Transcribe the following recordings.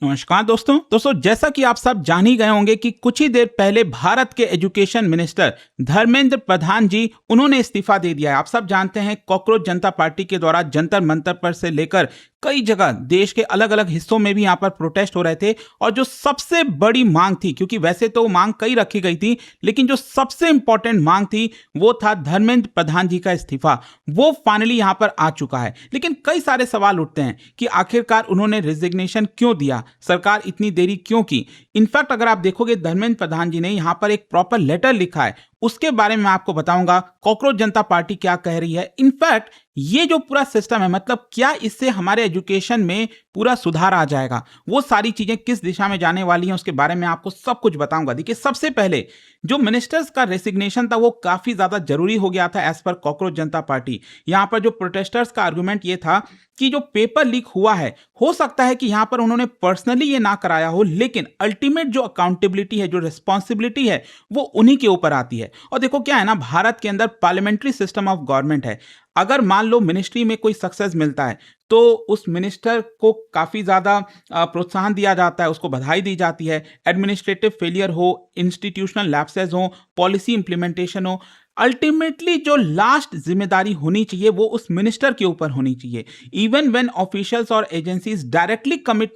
नमस्कार दोस्तों जैसा कि आप सब जान ही गए होंगे कि कुछ ही देर पहले भारत के एजुकेशन मिनिस्टर धर्मेंद्र प्रधान जी उन्होंने इस्तीफा दे दिया है। आप सब जानते हैं कॉकरोच जनता पार्टी के द्वारा जंतर मंतर पर से लेकर कई जगह देश के अलग अलग हिस्सों में भी यहाँ पर प्रोटेस्ट हो रहे थे और जो सबसे बड़ी मांग थी, क्योंकि वैसे तो मांग कई रखी गई थी, लेकिन जो सबसे इंपॉर्टेंट मांग थी वो था धर्मेंद्र प्रधान जी का इस्तीफा। वो फाइनली यहाँ पर आ चुका है। लेकिन कई सारे सवाल उठते हैं कि आखिरकार उन्होंने रिजिग्नेशन क्यों दिया, सरकार इतनी देरी क्यों की। इनफैक्ट अगर आप देखोगे धर्मेंद्र प्रधान जी ने यहाँ पर एक प्रॉपर लेटर लिखा है, उसके बारे में मैं आपको बताऊंगा कॉकरोच जनता पार्टी क्या कह रही है। इनफैक्ट ये जो पूरा सिस्टम है, मतलब क्या इससे हमारे एजुकेशन में पूरा सुधार आ जाएगा, वो सारी चीजें किस दिशा में जाने वाली हैं, उसके बारे में आपको सब कुछ बताऊंगा। देखिए, सबसे पहले जो मिनिस्टर्स का रेसिग्नेशन था वो काफी ज्यादा जरूरी हो गया था एज पर कॉकरोच जनता पार्टी। यहां पर जो प्रोटेस्टर्स का आर्गुमेंट ये था कि जो पेपर लीक हुआ है, हो सकता है कि यहां पर उन्होंने पर्सनली ये ना कराया हो, लेकिन अल्टीमेट जो अकाउंटेबिलिटी है, जो रिस्पॉन्सिबिलिटी है, वो उन्हीं के ऊपर आती है। और देखो क्या है ना, भारत के अंदर पार्लियामेंट्री सिस्टम ऑफ गवर्नमेंट है। अगर मान लो मिनिस्ट्री में कोई सक्सेस मिलता है तो उस मिनिस्टर को काफी ज्यादा प्रोत्साहन दिया जाता है, उसको बधाई दी जाती है। एडमिनिस्ट्रेटिव फेलियर हो, इंस्टीट्यूशनल लैप्सेस हो, पॉलिसी इंप्लीमेंटेशन हो, अल्टीमेटली जो लास्ट जिम्मेदारी होनी चाहिए वो उस मिनिस्टर के ऊपर होनी चाहिए। इवन व्हेन ऑफिशियल्स और एजेंसीज डायरेक्टली कमिट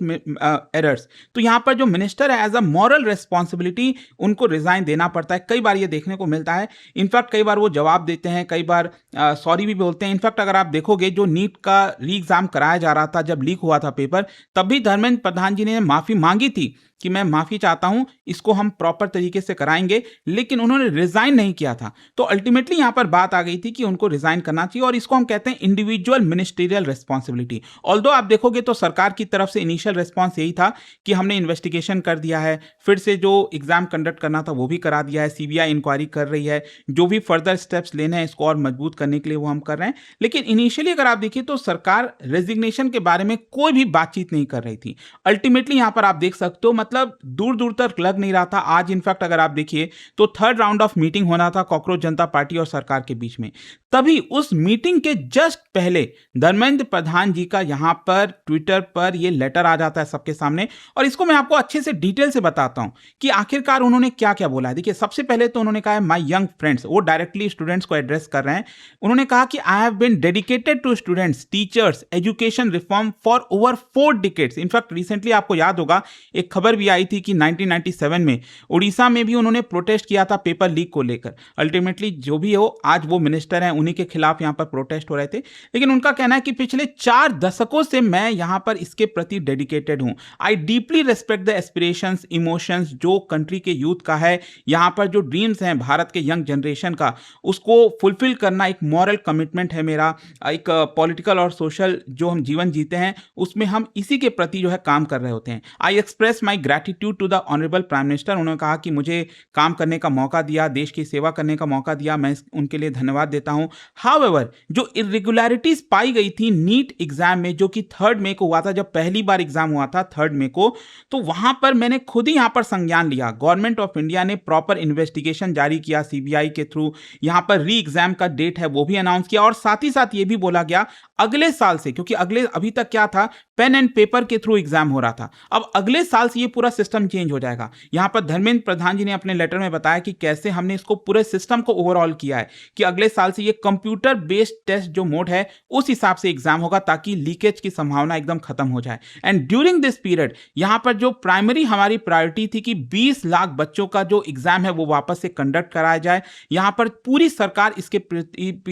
एरर्स, तो यहाँ पर जो मिनिस्टर है एज अ मॉरल रिस्पॉन्सिबिलिटी उनको रिजाइन देना पड़ता है। कई बार ये देखने को मिलता है। इनफैक्ट कई बार वो जवाब देते हैं, कई बार सॉरी भी बोलते हैं। इनफैक्ट अगर आप देखोगे जो नीट का री एग्जाम कराया जा रहा था, जब लीक हुआ था पेपर, तब भी धर्मेंद्र प्रधान जी ने माफी मांगी थी कि मैं माफी चाहता हूं, इसको हम प्रॉपर तरीके से कराएंगे, लेकिन उन्होंने रिजाइन नहीं किया था। तो अल्टीमेटली यहां पर बात आ गई थी कि उनको रिजाइन करना चाहिए, और इसको हम कहते हैं इंडिविजुअल मिनिस्टीरियल रिस्पॉन्सिबिलिटी। ऑल्दो आप देखोगे तो सरकार की तरफ से इनिशियल रिस्पॉन्स यही था कि हमने इन्वेस्टिगेशन कर दिया है, फिर से जो एग्जाम कंडक्ट करना था वो भी करा दिया है, सीबीआई इंक्वायरी कर रही है, जो भी फर्दर स्टेप्स लेने हैं इसको और मजबूत करने के लिए वो हम कर रहे हैं। लेकिन इनिशियली अगर आप देखिए तो सरकार रेजिग्नेशन के बारे में कोई भी बातचीत नहीं कर रही थी। अल्टीमेटली यहां पर आप देख सकते हो, मतलब दूर दूर तक लग नहीं रहा था। आज इनफैक्ट अगर आप देखिए तो थर्ड राउंड ऑफ मीटिंग होना था कॉकरोच जनता पार्टी और सरकार के बीच में। तभी उस मीटिंग के जस्ट पहले धर्मेंद्र प्रधान जी का यहां पर ट्विटर पर यह लेटर आ जाता है सबके सामने, और इसको मैं आपको अच्छे से डिटेल से बताता हूं कि आखिरकार उन्होंने क्या क्या बोला है। देखिए, सबसे पहले तो उन्होंने कहा है माय यंग फ्रेंड्स, वो डायरेक्टली स्टूडेंट्स को एड्रेस कर रहे हैं। उन्होंने कहा कि I have been dedicated to students, teachers, education reform for over 4 decades. In fact recently आपको याद होगा एक खबर भी आई थी कि 1997 में उड़ीसा में भी उन्होंने प्रोटेस्ट किया था पेपर लीक को लेकर। अल्टीमेटली जो भी हो, आज वो मिनिस्टर हैं, उन्हीं के खिलाफ यहां पर प्रोटेस्ट हो रहे थे। लेकिन उनका कहना है कि पिछले 4 दशकों से मैं यहां पर इसके प्रति डेडिकेटेड हूं। I deeply respect the aspirations, emotions जो कंट्री के यूथ का है, यहां पर जो ड्रीम्स हैं भारत के यंग जनरेशन का, उसको फुलफिल करना एक मॉरल कमिटमेंट है मेरा। एक पॉलिटिकल और सोशल जो हम जीवन जीते हैं उसमें हम इसी के प्रति जो है काम कर रहे होते हैं। I express my gratitude to the honourable prime minister. उन्होंने कहा कि मुझे काम करने का मौका दिया, देश की सेवा करने का मौका दिया, मैं उनके लिए धन्यवाद देता हूं। हाउएवर, जो इरेगुलरिटीज पाई गई थी नीट एग्जाम में, जो कि 3 मई को हुआ था, जब पहली बार एग्जाम हुआ था 3 मई को, तो वहां पर मैंने खुद ही यहां पर संज्ञान लिया। गवर्नमेंट ऑफ इंडिया ने प्रॉपर इन्वेस्टिगेशन जारी किया सीबीआई के थ्रू, यहां पर री एग्जाम का डेट है वो भी अनाउंस किया, और साथ ही साथ ये भी बोला गया अगले साल से, क्योंकि अभी तक क्या था, पेन एंड पेपर के थ्रू एग्जाम हो रहा था, अब अगले साल से ये पूरा सिस्टम चेंज हो जाएगा। यहां पर धर्मेंद्र प्रधान जी ने अपने लेटर में बताया कि कैसे हमने इसको पूरे सिस्टम को ओवरऑल किया है कि अगले साल से ये कंप्यूटर बेस्ड टेस्ट जो मोड है उस हिसाब से एग्जाम होगा, ताकि लीकेज की संभावना एकदम खत्म हो जाए। एंड ड्यूरिंग दिस पीरियड यहां पर जो प्राइमरी हमारी प्रायोरिटी थी कि 20 लाख बच्चों का जो एग्जाम है वो वापस से कंडक्ट कराया जाए, यहां पर पूरी सरकार इसके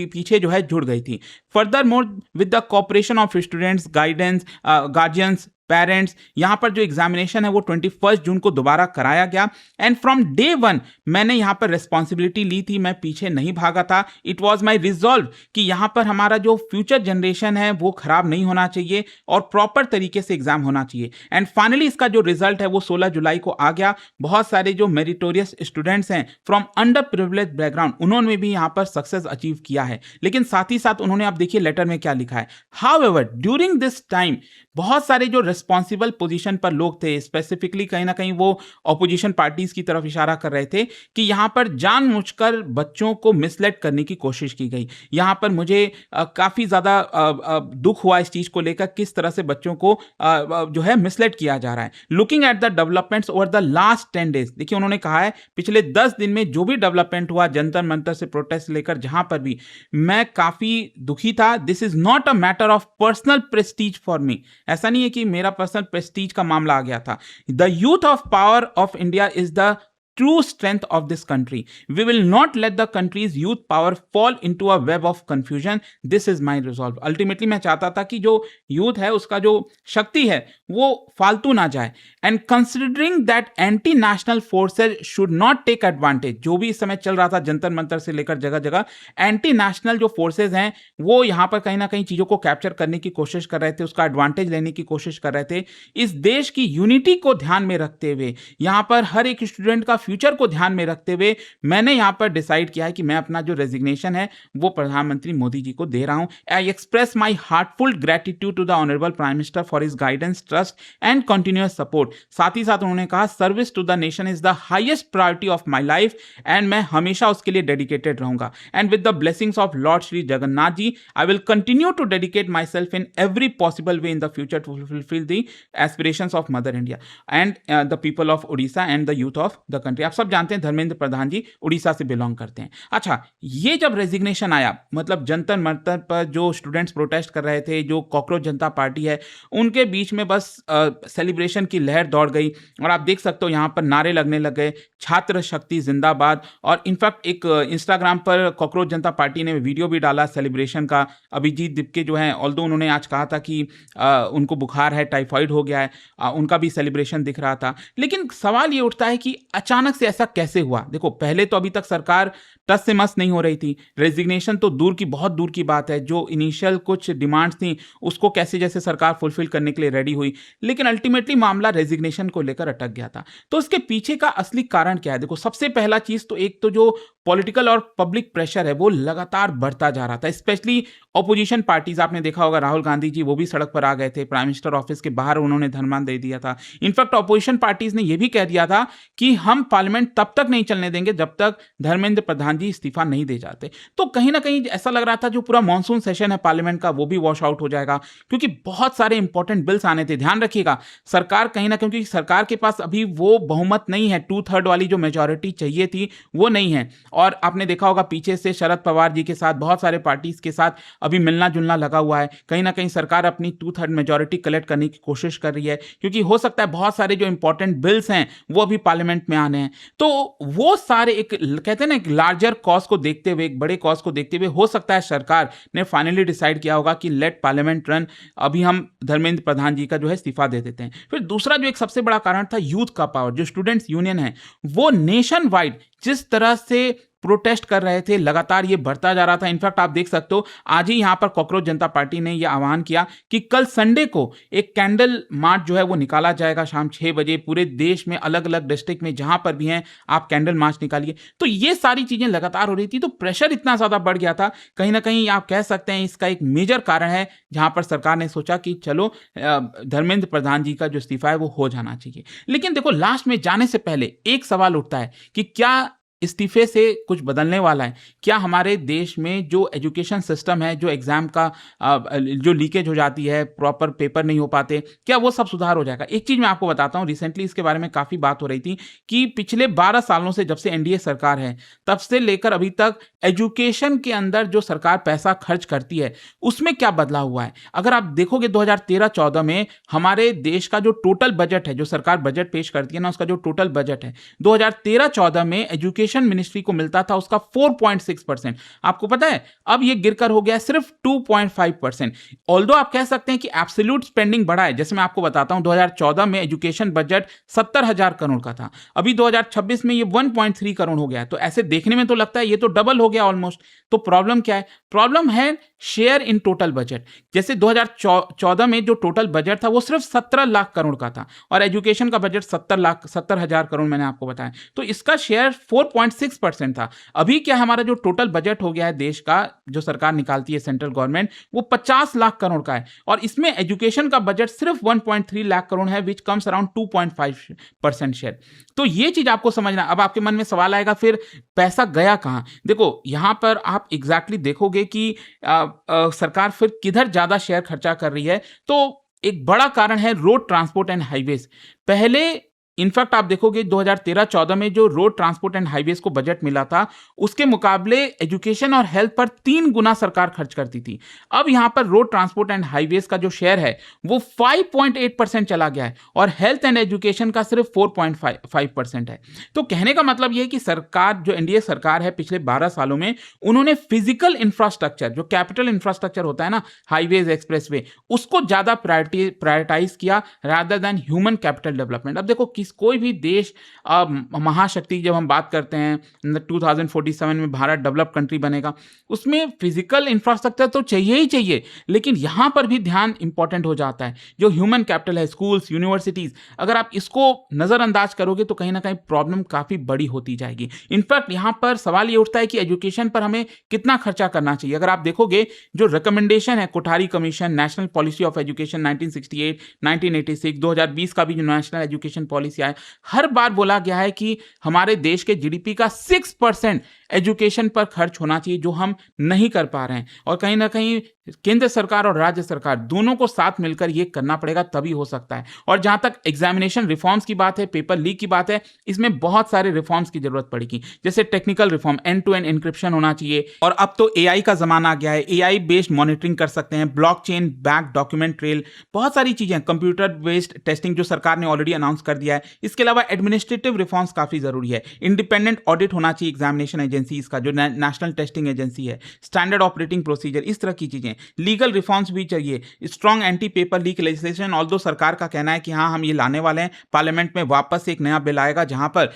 पीछे जो है जुड़ गई थी। Further more with the cooperation of students, guidance, guardians, parents, यहां पर जो एग्जामिनेशन है वो 21 जून को दोबारा कराया गया। एंड फ्रॉम डे 1 मैंने यहां पर रिस्पॉन्सिबिलिटी ली थी, मैं पीछे नहीं भागा था। इट वाज माय रिजॉल्व कि यहां पर हमारा जो फ्यूचर जनरेशन है वो खराब नहीं होना चाहिए और प्रॉपर तरीके से एग्जाम होना चाहिए। एंड फाइनली इसका जो रिजल्ट है वो 16 जुलाई को आ गया। बहुत सारे जो मेरिटोरियस स्टूडेंट्स हैं फ्रॉम अंडर प्रिविलेज बैकग्राउंड, उन्होंने भी यहां पर सक्सेस अचीव किया है। लेकिन साथ ही साथ उन्होंने, आप देखिए लेटर में क्या लिखा है, हाउएवर ड्यूरिंग दिस टाइम बहुत सारे जो रिस्पॉन्सिबल पोजीशन पर लोग थे, स्पेसिफिकली कहीं ना कहीं वो ऑपोजिशन पार्टीज की तरफ इशारा कर रहे थे कि यहाँ पर जानबूझकर बच्चों को मिसलेड करने की कोशिश की गई। यहाँ पर मुझे काफी ज्यादा दुख हुआ इस चीज को लेकर, किस तरह से बच्चों को जो है मिसलेड किया जा रहा है। Looking at the developments over the last 10 days, देखिए उन्होंने कहा है पिछले 10 दिन में जो भी डेवलपमेंट हुआ जंतर मंतर से प्रोटेस्ट लेकर जहां पर भी, मैं काफी दुखी था। This is not a matter of personal Prestige for me, ऐसा नहीं है कि मेरा पर्सनल प्रेस्टीज का मामला आ गया था। The youth of power of India is the true strength of this country. We will not let the country's youth power fall into a web of confusion. This is my resolve. Ultimately मैं चाहता था कि जो youth है उसका जो शक्ति है वो फालतू ना जाए। And considering that anti-national forces should not take advantage, जो भी इस समय चल रहा था जंतर मंतर से लेकर जगह जगह, एंटी नेशनल जो फोर्सेज हैं वो यहाँ पर कहीं ना कहीं चीजों को कैप्चर करने की कोशिश कर रहे थे, उसका एडवांटेज लेने की कोशिश कर रहे थे। इस देश की यूनिटी को ध्यान में रखते हुए, यहाँ पर हर एक स्टूडेंट का फ्यूचर को ध्यान में रखते हुए मैंने यहाँ पर डिसाइड किया है कि मैं अपना जो रेजिग्नेशन है वो प्रधानमंत्री मोदी जी को दे रहा हूं। I express my heartful gratitude to the honourable prime minister for his guidance, trust and continuous support. साथ ही साथ उन्होंने कहा service to the nation is the highest priority of my life and मैं हमेशा उसके लिए डेडिकेटेड रहूंगा। And with the blessings of lord Shri Jagannath ji, I will continue to dedicate myself in every possible way in the future to fulfil the aspirations of mother India and the people of Orissa and the youth of the country. आप सब जानते हैं धर्मेंद्र प्रधान जी उड़ीसा से belong करते हैं। अच्छा, ये जब रेजिग्नेशन आया, मतलब जंतर मंतर पर जो स्टूडेंट्स प्रोटेस्ट कर रहे थे, जो कॉकरोच जनता पार्टी है, उनके बीच में बस सेलिब्रेशन की लहर दौड़ गई और आप देख सकते हो यहाँ पर नारे लगने लग गए, छात्र शक्ति जिंदाबाद। और इनफैक्ट एक इंस्टाग्राम पर कॉकरोच जनता पार्टी ने वीडियो भी डाला सेलिब्रेशन का। अभिजीत दिपके जो है, ऑल्दो उन्होंने आज कहा था कि उनको बुखार है, टाइफाइड हो गया है, उनका भी सेलिब्रेशन दिख रहा था। लेकिन सवाल ये उठता है कि अचानक से ऐसा कैसे हुआ? देखो, पहले तो अभी तक सरकार टस से मस नहीं हो रही थी, रेजिग्नेशन तो दूर की बहुत दूर की बात है, जो इनिशियल कुछ डिमांड्स थी उसको कैसे जैसे सरकार फुलफिल करने के लिए रेडी हुई, लेकिन अल्टीमेटली मामला रेजिग्नेशन को लेकर अटक गया था। तो इसके पीछे का असली कारण क्या है? देखो, सबसे पहला चीज तो एक तो जो पॉलिटिकल और पब्लिक प्रेशर है वो लगातार बढ़ता जा रहा था, स्पेशली ऑपोजिशन पार्टीज। आपने देखा होगा राहुल गांधी जी वो भी सड़क पर आ गए थे, प्राइम मिनिस्टर ऑफिस के बाहर उन्होंने धरना दे दिया था। इनफैक्ट ऑपोजिशन पार्टीज ने यह भी कह दिया था कि हम पार्लियामेंट तब तक नहीं चलने देंगे जब तक धर्मेंद्र प्रधान जी इस्तीफा नहीं दे जाते। तो कहीं ना कहीं ऐसा लग रहा था जो पूरा मॉनसून सेशन है पार्लियामेंट का वो भी वॉश आउट हो जाएगा, क्योंकि बहुत सारे इंपॉर्टेंट बिल्स आने थे। ध्यान रखिएगा, सरकार कहीं ना, क्योंकि सरकार के पास अभी वो बहुमत नहीं है, 2/3 वाली जो मेजोरिटी चाहिए थी वो नहीं है। और आपने देखा होगा पीछे से शरद पवार जी के साथ बहुत सारे पार्टीज के साथ अभी मिलना जुलना लगा हुआ है। कहीं ना कहीं सरकार अपनी 2/3 मेजोरिटी कलेक्ट करने की कोशिश कर रही है, क्योंकि हो सकता है बहुत सारे जो इंपॉर्टेंट बिल्स हैं वो अभी पार्लियामेंट में आने हैं। तो वो सारे एक कहते हैं ना, एक लार्जर कॉज को देखते हुए, एक बड़े कॉज को देखते हुए हो सकता है सरकार ने फाइनली डिसाइड किया होगा कि लेट पार्लियामेंट रन, अभी हम धर्मेंद्र प्रधान जी का जो है इस्तीफा दे देते हैं। फिर दूसरा जो एक सबसे बड़ा कारण था यूथ का पावर, जो स्टूडेंट्स यूनियन है वो नेशन वाइड जिस तरह से प्रोटेस्ट कर रहे थे लगातार ये बढ़ता जा रहा था। इनफैक्ट आप देख सकते हो आज ही यहां पर कॉकरोच जनता पार्टी ने यह आह्वान किया कि कल संडे को एक कैंडल मार्च जो है वो निकाला जाएगा शाम 6 बजे पूरे देश में, अलग अलग डिस्ट्रिक्ट में जहां पर भी हैं आप कैंडल मार्च निकालिए। तो ये सारी चीजें लगातार हो रही थी, तो प्रेशर इतना ज्यादा बढ़ गया था। कहीं ना कहीं आप कह सकते हैं इसका एक मेजर कारण है जहां पर सरकार ने सोचा कि चलो धर्मेंद्र प्रधान जी का जो इस्तीफा है वो हो जाना चाहिए। लेकिन देखो, लास्ट में जाने से पहले एक सवाल उठता है कि क्या इस्तीफे से कुछ बदलने वाला है? क्या हमारे देश में जो एजुकेशन सिस्टम है, जो एग्जाम का जो लीकेज हो जाती है, प्रॉपर पेपर नहीं हो पाते, क्या वो सब सुधार हो जाएगा? एक चीज मैं आपको बताता हूं, रिसेंटली इसके बारे में काफी बात हो रही थी कि पिछले 12 सालों से, जब से एनडीए सरकार है तब से लेकर अभी तक एजुकेशन के अंदर जो सरकार पैसा खर्च करती है उसमें क्या बदलाव हुआ है। अगर आप देखोगे 2013-14 में हमारे देश का जो टोटल बजट है, जो सरकार बजट पेश करती है ना, उसका जो टोटल बजट है 2013-14 में एजुकेशन मिनिस्ट्री को मिलता था उसका 4.6%। आपको पता है अब यह गिरकर हो गया सिर्फ 2.5%। ऑल्दो आप कह सकते हैं कि एब्सोल्यूट स्पेंडिंग बढ़ा है। जैसे मैं आपको बताता हूं 2014 में एजुकेशन बजट 70,000 करोड़ का था, अभी 2026 में ये 1.3 करोड़ हो गया है। तो ऐसे देखने में तो लगता है ये तो डबल हो गया ऑलमोस्ट। तो प्रॉब्लम क्या है? प्रॉब्लम है शेयर इन टोटल बजट। जैसे 2014 में जो टोटल बजट था वो सिर्फ 17 लाख करोड़ का था और एजुकेशन का बजट 70,000 करोड़ मैंने आपको बताया, तो इसका शेयर 4.6% था। अभी क्या हमारा जो टोटल बजट हो गया है देश का, जो सरकार निकालती है सेंट्रल गवर्नमेंट, वो 50 लाख करोड़ का है और इसमें एजुकेशन का बजट सिर्फ 1.3 लाख करोड़ है, विच कम्स अराउंड 2.5% शेयर। तो ये चीज आपको समझना। अब आपके मन में सवाल आएगा फिर पैसा गया कहां? देखो यहां पर आप एग्जैक्टली देखोगे कि सरकार फिर किधर ज्यादा शेयर खर्चा कर रही है। तो एक बड़ा कारण है रोड ट्रांसपोर्ट एंड हाईवेज। पहले इनफैक्ट आप देखोगे 2013-14 में जो रोड ट्रांसपोर्ट एंड हाईवेज को बजट मिला था उसके मुकाबले एजुकेशन और हेल्थ पर 3 गुना सरकार खर्च करती थी। अब यहां पर रोड ट्रांसपोर्ट एंड हाईवेज का जो शेयर है वो 5.8% चला गया है और हेल्थ एंड एजुकेशन का सिर्फ 4.5% है। तो कहने का मतलब यह है कि सरकार, जो एनडीए सरकार है, पिछले 12 सालों में उन्होंने फिजिकल इंफ्रास्ट्रक्चर, जो कैपिटल इंफ्रास्ट्रक्चर होता है ना, हाईवेज, एक्सप्रेसवे, उसको ज्यादा प्रायोरिटाइज किया rather than human capital development. अब देखो कोई भी देश महाशक्ति, जब हम बात करते हैं 2047 में भारत डेवलप कंट्री बनेगा, उसमें फिजिकल इंफ्रास्ट्रक्चर तो चाहिए ही चाहिए, लेकिन यहां पर भी ध्यान इंपॉर्टेंट हो जाता है। जो ह्यूमन कैपिटल है, स्कूल्स, यूनिवर्सिटीज, अगर आप इसको नजरअंदाज करोगे तो कहीं ना कहीं प्रॉब्लम काफी बड़ी होती जाएगी। इनफैक्ट यहां पर सवाल ये उठता है कि एजुकेशन पर हमें कितना खर्चा करना चाहिए। अगर आप देखोगे जो रिकमेंडेशन है Kothari commission, national policy of education 1968, 1986, 2020 का भी जो नेशनल एजुकेशन पॉलिसी है, हर बार बोला गया है कि हमारे देश के जीडीपी का 6% एजुकेशन पर खर्च होना चाहिए, जो हम नहीं कर पा रहे हैं। और कहीं ना कहीं केंद्र सरकार और राज्य सरकार दोनों को साथ मिलकर यह करना पड़ेगा, तभी हो सकता है। और जहां तक एग्जामिनेशन रिफॉर्म्स की बात है, पेपर लीक की बात है, इसमें बहुत सारे रिफॉर्म्स की जरूरत पड़ेगी। जैसे technical reform, end to end encryption होना चाहिए, और अब तो एआई का जमाना आ गया है, एआई बेस्ड मॉनिटरिंग कर सकते हैं, ब्लॉकचेन बैक डॉक्यूमेंट ट्रेल, बहुत सारी चीजें, कंप्यूटर बेस्ड टेस्टिंग जो सरकार ने ऑलरेडी अनाउंस कर दिया है। इसके अलावा एडमिनिस्ट्रेटिव रिफॉर्म्स काफी जरूरी है। इंडिपेंडेंट ऑडिट होना चाहिए एग्जामिनेशन एजेंसीज का, जो नेशनल टेस्टिंग एजेंसी है, स्टैंडर्ड ऑपरेटिंग प्रोसीजर, इस तरह की चीजें। लीगल रिफॉर्म्स भी चाहिए, strong anti paper leak legislation. Although सरकार का कहना है कि हाँ, हम ये लाने वाले हैं, पार्लियामेंट में वापस एक नया बिल आएगा जहां पर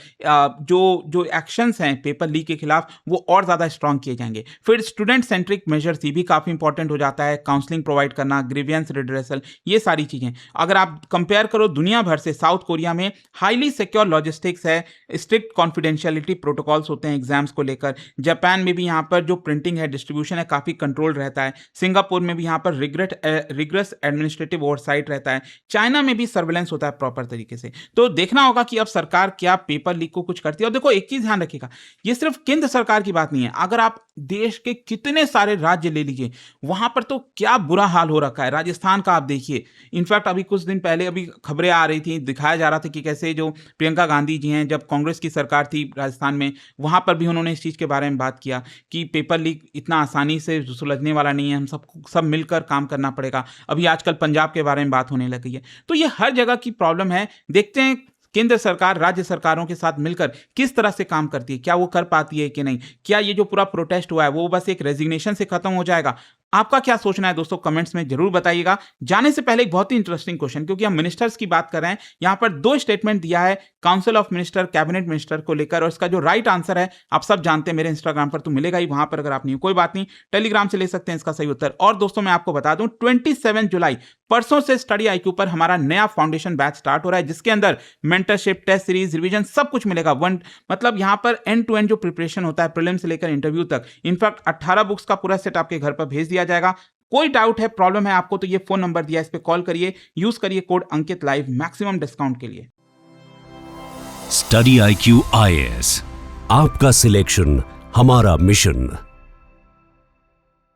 जो एक्शंस हैं पेपर लीक के खिलाफ वो और ज्यादा स्ट्रॉन्ग किए जाएंगे। फिर स्टूडेंट सेंट्रिक मेजर्स, ये भी काफी इंपॉर्टेंट हो जाता है, काउंसलिंग प्रोवाइड करना, ग्रीवियंस रिड्रेसल, ये सारी चीजें। अगर आप कंपेयर करो दुनिया भर से, साउथ कोरिया में हाईली सिक्योर लॉजिस्टिक्स है, स्ट्रिक्ट कॉन्फिडेंशियलिटी प्रोटोकॉल्स होते हैं एग्जाम्स को लेकर। जापान में भी यहाँ पर जो प्रिंटिंग है, डिस्ट्रीब्यूशन है, काफी कंट्रोल रहता है। सिंगापुर में भी यहाँ पर रिग्रेस एडमिनिस्ट्रेटिव ओवरसाइट रहता है। चाइना में भी सर्वेलेंस होता है प्रॉपर तरीके से। तो देखना होगा कि अब सरकार क्या पेपर लीक को कुछ करती है। और देखो एक चीज ध्यान रखिएगा, ये सिर्फ केंद्र सरकार की बात नहीं है, अगर आप देश के कितने सारे राज्य ले लीजिए, वहां पर तो क्या बुरा हाल हो रखा है। राजस्थान का आप देखिए, इनफैक्ट अभी कुछ दिन पहले अभी खबरें आ रही थी, दिखाया जा रहा था कि कैसे जो प्रियंका गांधी जी हैं, जब कांग्रेस की सरकार थी राजस्थान में, वहां पर भी उन्होंने इस चीज के बारे में बात किया कि पेपर लीक इतना आसानी से सुलझने वाला नहीं है, हम सब मिलकर काम करना पड़ेगा। अभी आजकल पंजाब के बारे में बात होने लगी है। तो ये हर जगह की प्रॉब्लम है। देखते हैं केंद्र सरकार राज्य सरकारों के साथ मिलकर किस तरह से काम करती है, क्या वो कर पाती है कि नहीं। क्या ये जो पूरा प्रोटेस्ट हुआ है वो बस एक रेजिग्नेशन से खत्म हो जाएगा? आपका क्या सोचना है दोस्तों, कमेंट्स में जरूर बताइएगा। जाने से पहले एक बहुत ही इंटरेस्टिंग क्वेश्चन, क्योंकि हम मिनिस्टर्स की बात कर रहे हैं, यहां पर 2 स्टेटमेंट दिया है council of minister, cabinet minister को लेकर, और इसका जो राइट आंसर है आप सब जानते हैं, मेरे इंस्टाग्राम पर तो मिलेगा ही, वहां पर अगर आप नहीं, कोई बात नहीं, टेलीग्राम से ले सकते हैं इसका सही उत्तर। और दोस्तों मैं आपको बता दूं, 27 जुलाई परसों से स्टडी आईक्यू पर हमारा नया फाउंडेशन बैच स्टार्ट हो रहा है, जिसके अंदर मेंटरशिप, टेस्ट सीरीज, रिवीजन सब कुछ मिलेगा। मतलब यहां पर एंड टू एंड जो प्रिपरेशन होता है, प्रीलिम से लेकर इंटरव्यू तक, इनफैक्ट 18 बुक्स का पूरा सेट आपके घर पर भेज दिया जाएगा। कोई डाउट है, प्रॉब्लम है आपको, तो ये फोन नंबर दिया है, इस पे कॉल करिए, यूज करिए कोड अंकित लाइव मैक्सिमम डिस्काउंट के लिए। स्टडी IQ IAS, आपका सिलेक्शन हमारा मिशन।